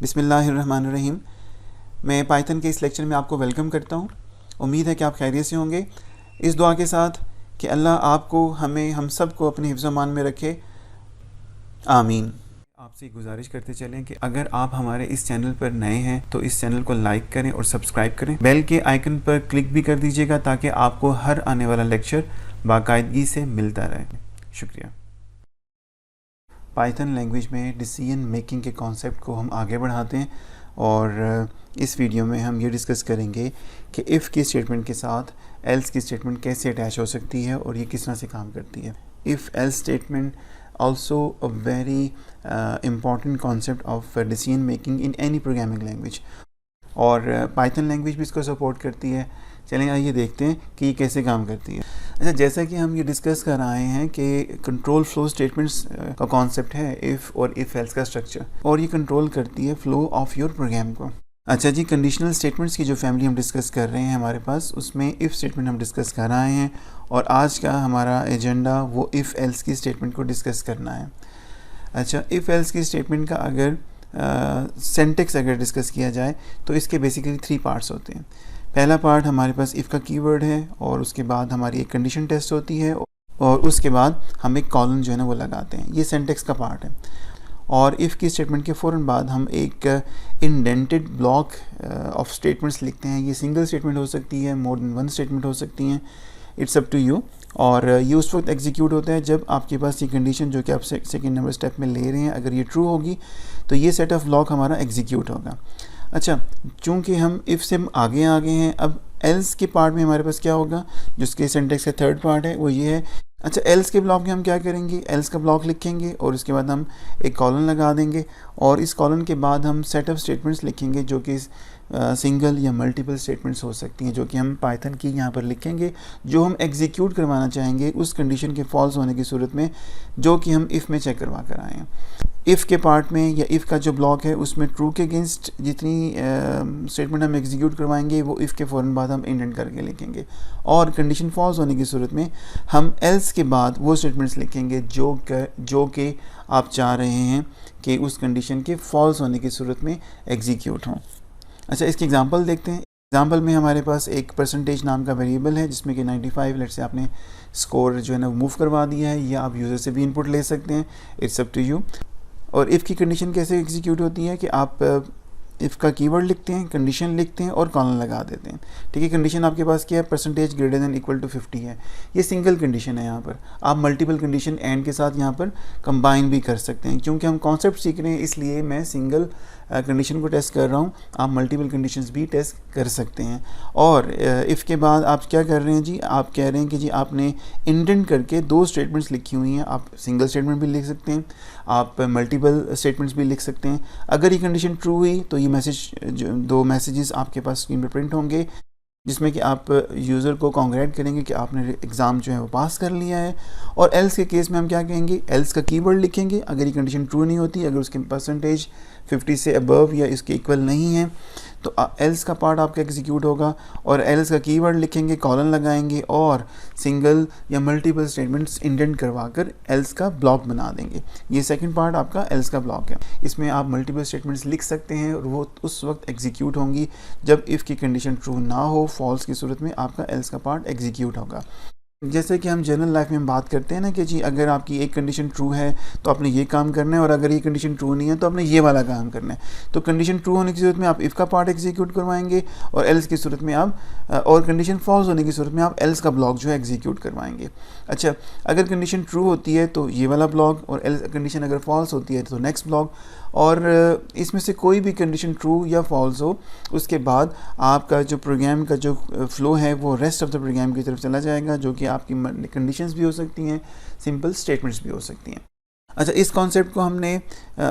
बिस्मिल्लाहिर्रहमानिर्रहीम। मैं पाइथन के इस लेक्चर में आपको वेलकम करता हूँ। उम्मीद है कि आप खैरियत से होंगे। इस दुआ के साथ कि अल्लाह आपको, हमें, हम सब को अपने हिफ्ज़-ओ-मान में रखे, आमीन। आपसे गुजारिश करते चलें कि अगर आप हमारे इस चैनल पर नए हैं तो इस चैनल को लाइक करें और सब्सक्राइब करें। बेल के आइकन पर क्लिक भी कर दीजिएगा ताकि आपको हर आने वाला लेक्चर बाकायदगी से मिलता रहे। शुक्रिया। पाइथन लैंग्वेज में डिसीजन मेकिंग के कॉन्सेप्ट को हम आगे बढ़ाते हैं और इस वीडियो में हम ये डिस्कस करेंगे कि इफ़ की स्टेटमेंट के साथ एल्स की स्टेटमेंट कैसे अटैच हो सकती है और ये किस तरह से काम करती है। If else statement also a very important concept of decision making in any programming language और पाइथन लैंग्वेज भी इसको सपोर्ट करती है। चलें आइए देखते हैं कि ये कैसे काम करती है। अच्छा, जैसा कि हम ये डिस्कस कर आए हैं कि कंट्रोल फ्लो स्टेटमेंट्स का कॉन्सेप्ट है इफ़ और इफ़ एल्स का स्ट्रक्चर, और ये कंट्रोल करती है फ्लो ऑफ योर प्रोग्राम को। अच्छा जी, कंडीशनल स्टेटमेंट्स की जो फैमिली हम डिस्कस कर रहे हैं हमारे पास, उसमें इफ़ स्टेटमेंट हम डिस्कस कर आए हैं और आज का हमारा एजेंडा वो इफ़ एल्स की स्टेटमेंट को डिस्कस करना है। अच्छा, इफ़ एल्स की स्टेटमेंट का अगर सिंटैक्स अगर डिस्कस किया जाए तो इसके बेसिकली 3 पार्ट्स होते हैं। पहला पार्ट हमारे पास इफ़ का कीवर्ड है और उसके बाद हमारी एक कंडीशन टेस्ट होती है और उसके बाद हम एक कॉलन जो है ना वो लगाते हैं। ये सिंटैक्स का पार्ट है। और इफ़ की स्टेटमेंट के फ़ौरन बाद हम एक इंडेंटेड ब्लॉक ऑफ स्टेटमेंट्स लिखते हैं। ये सिंगल स्टेटमेंट हो सकती है, मोर देन वन स्टेटमेंट हो सकती हैं, इट्स अप टू यू। और ये उस वक्त एग्जीक्यूट होता है जब आपके पास ये कंडीशन जो कि आप सेकेंड नंबर स्टेप में ले रहे हैं, अगर ये ट्रू होगी तो ये सेट ऑफ ब्लॉक हमारा एग्जीक्यूट होगा। अच्छा, चूँकि हम इफ़ से आगे हैं, अब एल्स के पार्ट में हमारे पास क्या होगा, जिसके सिंटैक्स का थर्ड पार्ट है वो ये है। अच्छा, एल्स के ब्लॉक में हम क्या करेंगे, एल्स का ब्लॉक लिखेंगे और उसके बाद हम एक कॉलन लगा देंगे और इस कॉलन के बाद हम सेट ऑफ स्टेटमेंट्स लिखेंगे जो कि सिंगल या मल्टीपल स्टेटमेंट्स हो सकती हैं, जो कि हम पाइथन की यहाँ पर लिखेंगे, जो हम एग्जीक्यूट करवाना चाहेंगे उस कंडीशन के फॉल्स होने की सूरत में, जो कि हम इफ़ में चेक करवा कर आए हैं। इफ़ के पार्ट में या इफ़ का जो ब्लॉक है उसमें ट्रू के अगेंस्ट जितनी स्टेटमेंट हम एग्जीक्यूट करवाएंगे वो इफ़ के फ़ौरन बाद हम इंडेंट करके लिखेंगे, और कंडीशन फॉल्स होने की सूरत में हम एल्स के बाद वो स्टेटमेंट्स लिखेंगे जो कि आप चाह रहे हैं कि उस कंडीशन के फॉल्स होने की सूरत में एग्जीक्यूट हों। अच्छा, इसकी एग्जांपल देखते हैं। एग्जांपल में हमारे पास एक परसेंटेज नाम का वेरिएबल है जिसमें कि 95 लेट से आपने स्कोर जो है ना मूव करवा दिया है, या आप यूज़र से भी इनपुट ले सकते हैं, इट्स अप टू यू। और इफ़ की कंडीशन कैसे एग्जीक्यूट होती है कि आप इफ़ का कीवर्ड लिखते हैं, कंडीशन लिखते हैं और कॉलन लगा देते हैं। ठीक है, कंडीशन आपके पास क्या है, percentage greater than equal to 50 है। ये सिंगल कंडीशन है। यहाँ पर आप मल्टीपल कंडीशन एंड के साथ यहाँ पर कंबाइन भी कर सकते हैं। क्योंकि हम कॉन्सेप्ट सीख रहे हैं इसलिए मैं सिंगल कंडीशन को टेस्ट कर रहा हूँ, आप मल्टीपल कंडीशंस भी टेस्ट कर सकते हैं। और इफ़ के बाद आप क्या कर रहे हैं जी, आप कह रहे हैं कि जी आपने इंडेंट करके 2 स्टेटमेंट्स लिखी हुई हैं। आप सिंगल स्टेटमेंट भी लिख सकते हैं, आप मल्टीपल स्टेटमेंट्स भी लिख सकते हैं। अगर ये कंडीशन ट्रू हुई तो ये मैसेज, जो 2 मैसेजेस आपके पास स्क्रीन पर प्रिंट होंगे जिसमें कि आप यूज़र को कॉन्ग्रेट करेंगे कि आपने एग्ज़ाम जो है वो पास कर लिया है। और एल्स के केस में हम क्या कहेंगे, एल्स का कीवर्ड लिखेंगे। अगर ये कंडीशन ट्रू नहीं होती, अगर उसके परसेंटेज 50 से अबव या इसके इक्वल नहीं है तो एल्स का पार्ट आपका एग्जीक्यूट होगा और एल्स का कीवर्ड लिखेंगे, कॉलन लगाएंगे और सिंगल या मल्टीपल स्टेटमेंट्स इंडेंट करवा कर एल्स का ब्लॉक बना देंगे। ये सेकंड पार्ट आपका एल्स का ब्लॉक है। इसमें आप मल्टीपल स्टेटमेंट्स लिख सकते हैं और वो उस वक्त एग्जीक्यूट होंगी जब इफ़ की कंडीशन ट्रू ना हो, फॉल्स की सूरत में आपका एल्स का पार्ट एग्जीक्यूट होगा। जैसे कि हम जनरल लाइफ में हम बात करते हैं ना कि जी अगर आपकी एक कंडीशन ट्रू है तो आपने ये काम करना है, और अगर ये कंडीशन ट्रू नहीं है तो आपने ये वाला काम करना है। तो कंडीशन ट्रू होने की सूरत में आप इफ़ का पार्ट एग्जीक्यूट करवाएंगे और एल्स की सूरत में आप और कंडीशन फॉल्स होने की सूरत में आप एल्स का ब्लॉक जो है एग्जीक्यूट करवाएंगे। अच्छा, अगर कंडीशन ट्रू होती है तो ये वाला ब्लॉक, और एल्स कंडीशन अगर फॉल्स होती है तो नेक्स्ट ब्लॉक। और इसमें से कोई भी कंडीशन ट्रू या फॉल्स हो उसके बाद आपका जो प्रोग्राम का जो फ्लो है वो रेस्ट ऑफ द प्रोग्राम की तरफ चला जाएगा, जो कि आपकी कंडीशंस भी हो सकती हैं, सिंपल स्टेटमेंट्स भी हो सकती हैं। अच्छा, इस कॉन्सेप्ट को हमने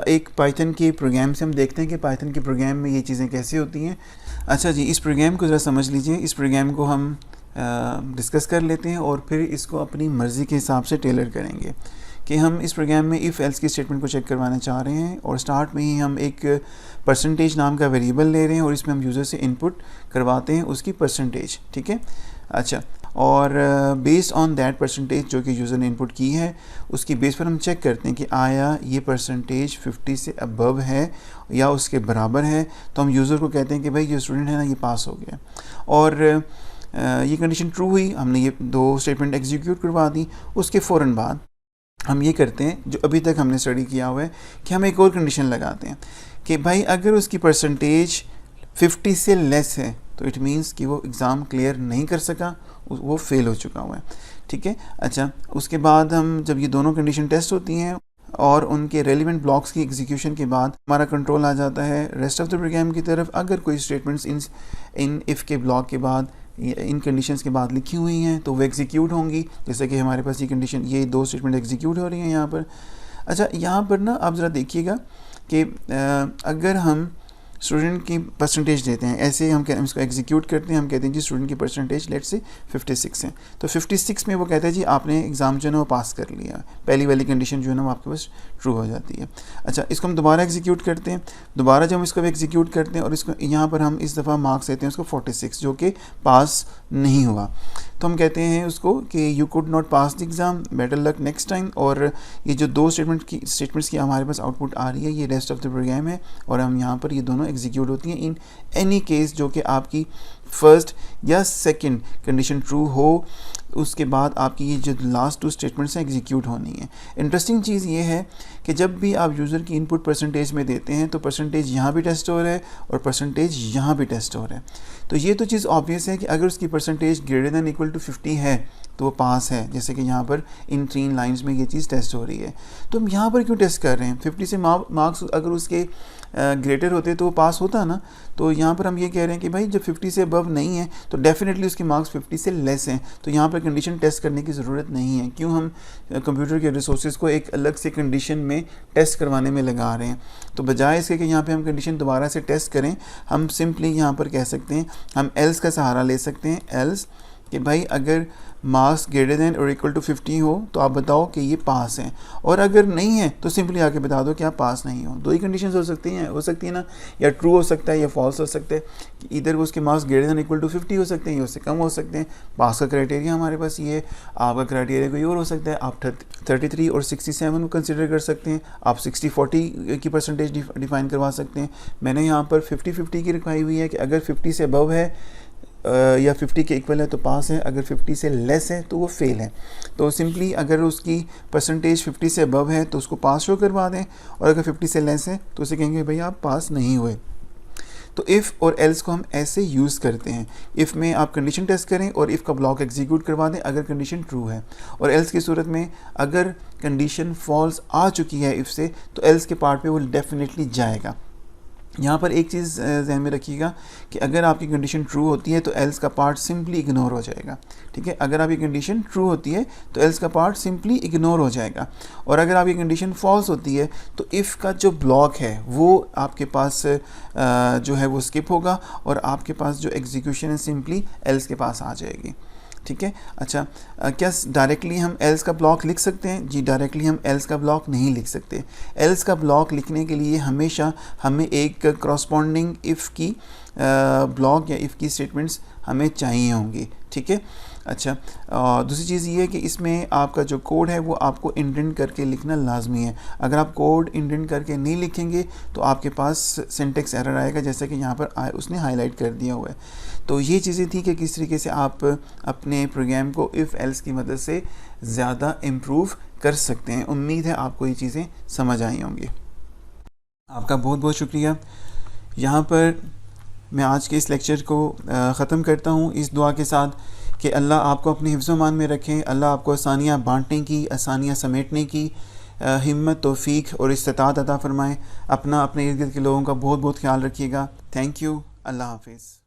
एक पाइथन के प्रोग्राम से हम देखते हैं कि पाइथन के प्रोग्राम में ये चीज़ें कैसे होती हैं। अच्छा जी, इस प्रोग्राम को ज़रा समझ लीजिए। इस प्रोग्राम को हम डिस्कस कर लेते हैं और फिर इसको अपनी मर्ज़ी के हिसाब से टेलर करेंगे कि हम इस प्रोग्राम में इफ़ एल्स की स्टेटमेंट को चेक करवाना चाह रहे हैं। और स्टार्ट में ही हम एक परसेंटेज नाम का वेरिएबल ले रहे हैं और इसमें हम यूज़र से इनपुट करवाते हैं उसकी परसेंटेज। ठीक है, अच्छा, और बेस्ड ऑन दैट परसेंटेज जो कि यूज़र ने इनपुट की है, उसकी बेस पर हम चेक करते हैं कि आया ये परसेंटेज 50 से अबव है या उसके बराबर है, तो हम यूज़र को कहते हैं कि भाई जो स्टूडेंट है ना ये पास हो गया। और ये कंडीशन ट्रू हुई, हमने ये 2 स्टेटमेंट एग्जीक्यूट करवा दी। उसके फ़ौरन बाद हम ये करते हैं जो अभी तक हमने स्टडी किया हुआ है कि हम एक और कंडीशन लगाते हैं कि भाई अगर उसकी परसेंटेज 50 से लेस है तो इट मीन्स कि वो एग्ज़ाम क्लियर नहीं कर सका, वो फेल हो चुका हुआ है। ठीक है। अच्छा, उसके बाद हम जब ये दोनों कंडीशन टेस्ट होती हैं और उनके रेलिवेंट ब्लॉक्स की एग्जीक्यूशन के बाद हमारा कंट्रोल आ जाता है रेस्ट ऑफ द प्रोग्राम की तरफ। अगर कोई स्टेटमेंट्स इन इफ़ के ब्लॉक के बाद इन कंडीशंस के बाद लिखी हुई हैं तो वो एग्जीक्यूट होंगी। जैसे कि हमारे पास ये कंडीशन, ये 2 स्टेटमेंट एग्जीक्यूट हो रही हैं यहाँ पर। अच्छा, यहाँ पर ना आप ज़रा देखिएगा कि अगर हम स्टूडेंट की परसेंटेज देते हैं, ऐसे हम इसको एग्जीक्यूट करते हैं, हम कहते हैं जी स्टूडेंट की परसेंटेज लेट्स से 56 है, तो 56 में वो कहता है जी आपने एग्ज़ाम जो है ना वो पास कर लिया। पहली वाली कंडीशन जो है ना वो आपके पास ट्रू हो जाती है। अच्छा, इसको हम दोबारा एग्जीक्यूट करते हैं। दोबारा जब हम इसको एग्जीक्यूट करते हैं और इसको यहाँ पर हम इस दफ़ा मार्क्स देते हैं उसको 46, जो कि पास नहीं हुआ, तो हम कहते हैं उसको कि you could not pass the exam, better luck next time. और ये जो 2 स्टेटमेंट्स की हमारे पास आउटपुट आ रही है ये रेस्ट ऑफ द प्रोग्राम है, और हम यहाँ पर ये दोनों एग्जीक्यूट होती हैं इन एनी केस जो कि आपकी फर्स्ट या सेकंड कंडीशन ट्रू हो, उसके बाद आपकी ये जो लास्ट 2 स्टेटमेंट्स हैं एग्जीक्यूट होनी है। इंटरेस्टिंग चीज़ ये है कि जब भी आप यूज़र की इनपुट परसेंटेज में देते हैं तो परसेंटेज यहाँ भी टेस्ट हो रहा है और परसेंटेज यहाँ भी टेस्ट हो रहा है। तो ये तो चीज़ ऑब्वियस है कि अगर उसकी percentage greater than equal to 50 है तो वो पास है, जैसे कि यहाँ पर इन 3 लाइंस में ये चीज़ टेस्ट हो रही है। तो हम यहाँ पर क्यों टेस्ट कर रहे हैं? 50 से मार्क्स अगर उसके ग्रेटर होते तो वो पास होता ना। तो यहाँ पर हम ये कह रहे हैं कि भाई जब 50 से अबव नहीं है तो डेफिनेटली उसके मार्क्स 50 से लेस हैं, तो यहाँ पर कंडीशन टेस्ट करने की ज़रूरत नहीं है। क्यों हम कंप्यूटर के रिसोर्सेज को एक अलग से कंडीशन में टेस्ट करवाने में लगा रहे हैं? तो बजाय इसके कि यहाँ पे हम कंडीशन दोबारा से टेस्ट करें, हम सिंपली यहाँ पर कह सकते हैं, हम एल्स का सहारा ले सकते हैं। एल्स कि भाई अगर मार्क्स ग्रेटर दैन और इक्वल टू 50 हो तो आप बताओ कि ये पास हैं, और अगर नहीं है तो सिंपली आके बता दो कि आप पास नहीं हो। 2 ही कंडीशंस हो सकती है ना, या ट्रू हो सकता है या फॉल्स हो सकता है। कि इधर उसके marks greater than equal to 50 हो सकते हैं या उससे कम हो सकते हैं। पास का क्राइटेरिया हमारे पास ये है, आपका क्राइटेरिया कोई और हो सकता है। आप 33 और 67 को कंसिडर कर सकते हैं, आप 60-40 की परसेंटेज डिफाइन करवा सकते हैं। मैंने यहाँ पर 50-50 की रखवाई हुई है कि अगर 50 से अबव है या 50 के इक्वल है तो पास है, अगर 50 से लेस है तो वो फेल है। तो सिंपली अगर उसकी परसेंटेज 50 से अबव है तो उसको पास शो करवा दें, और अगर 50 से लेस है तो उसे कहेंगे भैया आप पास नहीं हुए। तो इफ़ और एल्स को हम ऐसे यूज़ करते हैं। इफ़ में आप कंडीशन टेस्ट करें और इफ़ का ब्लॉक एग्जीक्यूट करवा दें अगर कंडीशन ट्रू है, और एल्स की सूरत में अगर कंडीशन फॉल्स आ चुकी है इफ़ से तो एल्स के पार्ट पे वो डेफिनेटली जाएगा। यहाँ पर एक चीज़ ध्यान में रखिएगा कि अगर आपकी कंडीशन ट्रू होती है तो एल्स का पार्ट सिंपली इग्नोर हो जाएगा। ठीक है, अगर आपकी कंडीशन ट्रू होती है तो एल्स का पार्ट सिंपली इग्नोर हो जाएगा, और अगर आपकी कंडीशन फॉल्स होती है तो इफ़ का जो ब्लॉक है वो आपके पास जो है वो स्किप होगा, और आपके पास जो एग्जीक्यूशन है सिंपली एल्स के पास आ जाएगी। ठीक है। अच्छा, क्या डायरेक्टली हम एल्स का ब्लॉक लिख सकते हैं? जी, डायरेक्टली हम एल्स का ब्लॉक नहीं लिख सकते। एल्स का ब्लॉक लिखने के लिए हमेशा हमें एक करस्पॉन्डिंग इफ़ की ब्लॉक या इफ़ की स्टेटमेंट्स हमें चाहिए होंगी। ठीक है। अच्छा, दूसरी चीज़ ये है कि इसमें आपका जो कोड है वो आपको इंडेंट करके लिखना लाजमी है। अगर आप कोड इंडेंट करके नहीं लिखेंगे तो आपके पास सिंटेक्स एरर आएगा, जैसा कि यहाँ पर उसने हाईलाइट कर दिया हुआ है। तो ये चीज़ें थी कि किस तरीके से आप अपने प्रोग्राम को इफ़ एल्स की मदद से ज़्यादा इम्प्रूव कर सकते हैं। उम्मीद है आपको ये चीज़ें समझ आई होंगी। आपका बहुत बहुत शुक्रिया। यहाँ पर मैं आज के इस लेक्चर को ख़त्म करता हूँ इस दुआ के साथ कि अल्लाह आपको अपने हिफ्ज़-ओ-मान में रखें। अल्लाह आपको आसानियाँ बांटने की, आसानियाँ समेटने की हिम्मत, तौफ़ीक और इस्तिताअत अता फ़रमाएँ। अपने इर्द गिर्द के लोगों का बहुत बहुत ख्याल रखिएगा। Thank you. अल्लाह हाफ़िज़।